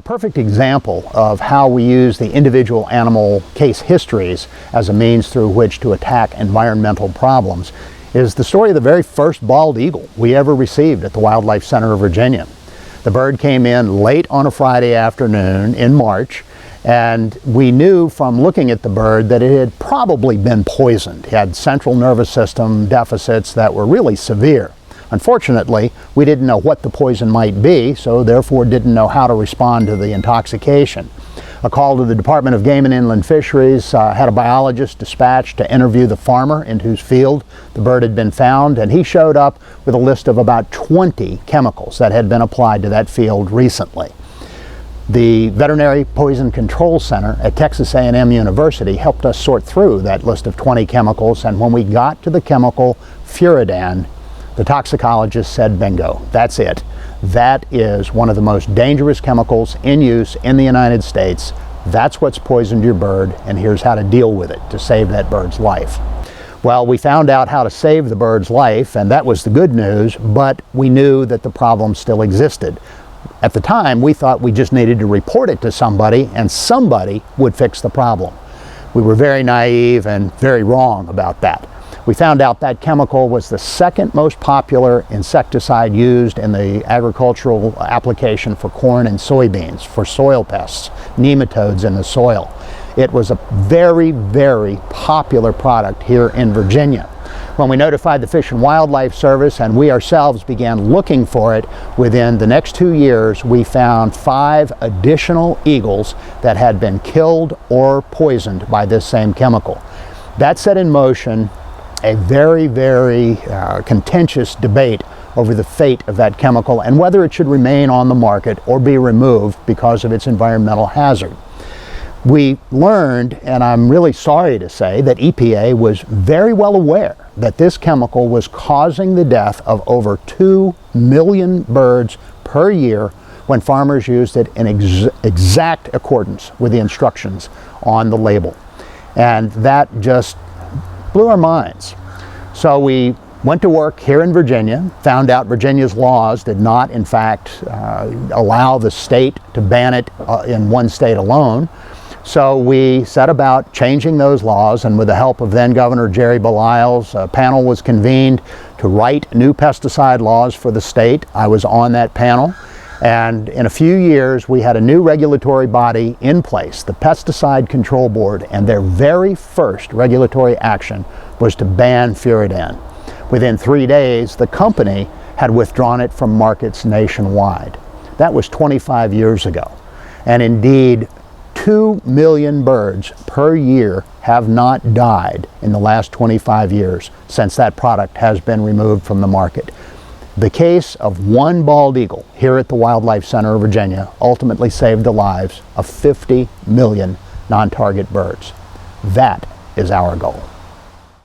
A perfect example of how we use the individual animal case histories as a means through which to attack environmental problems is the story of the very first bald eagle we ever received at the Wildlife Center of Virginia. The bird came in late on a Friday afternoon in March, and we knew from looking at the bird that it had probably been poisoned. It had central nervous system deficits that were really severe. Unfortunately, we didn't know what the poison might be, so therefore didn't know how to respond to the intoxication. A call to the Department of Game and Inland Fisheries had a biologist dispatched to interview the farmer in whose field the bird had been found, and he showed up with a list of about 20 chemicals that had been applied to that field recently. The Veterinary Poison Control Center at Texas A&M University helped us sort through that list of 20 chemicals, and when we got to the chemical Furadan, the toxicologist said, bingo, that's it. That is one of the most dangerous chemicals in use in the United States. That's what's poisoned your bird, and here's how to deal with it to save that bird's life. Well, we found out how to save the bird's life, and that was the good news, but we knew that the problem still existed. At the time, we thought we just needed to report it to somebody, and somebody would fix the problem. We were very naive and very wrong about that. We found out that chemical was the second most popular insecticide used in the agricultural application for corn and soybeans, for soil pests, nematodes in the soil. It was a very, very popular product here in Virginia. When we notified the Fish and Wildlife Service and we ourselves began looking for it, within the next 2 years we found 5 additional eagles that had been killed or poisoned by this same chemical. That set in motion a very, very contentious debate over the fate of that chemical and whether it should remain on the market or be removed because of its environmental hazard. We learned, and I'm really sorry to say, that EPA was very well aware that this chemical was causing the death of over 2 million birds per year when farmers used it in exact accordance with the instructions on the label. And that just blew our minds. So we went to work here in Virginia, found out Virginia's laws did not, in fact, allow the state to ban it in one state alone. So we set about changing those laws, and with the help of then Governor Jerry Baliles, a panel was convened to write new pesticide laws for the state. I was on that panel. And in a few years, we had a new regulatory body in place, the Pesticide Control Board, and their very first regulatory action was to ban Furadan. Within 3 days, the company had withdrawn it from markets nationwide. That was 25 years ago. And indeed, 2 million birds per year have not died in the last 25 years since that product has been removed from the market. The case of one bald eagle here at the Wildlife Center of Virginia ultimately saved the lives of 50 million non-target birds. That is our goal.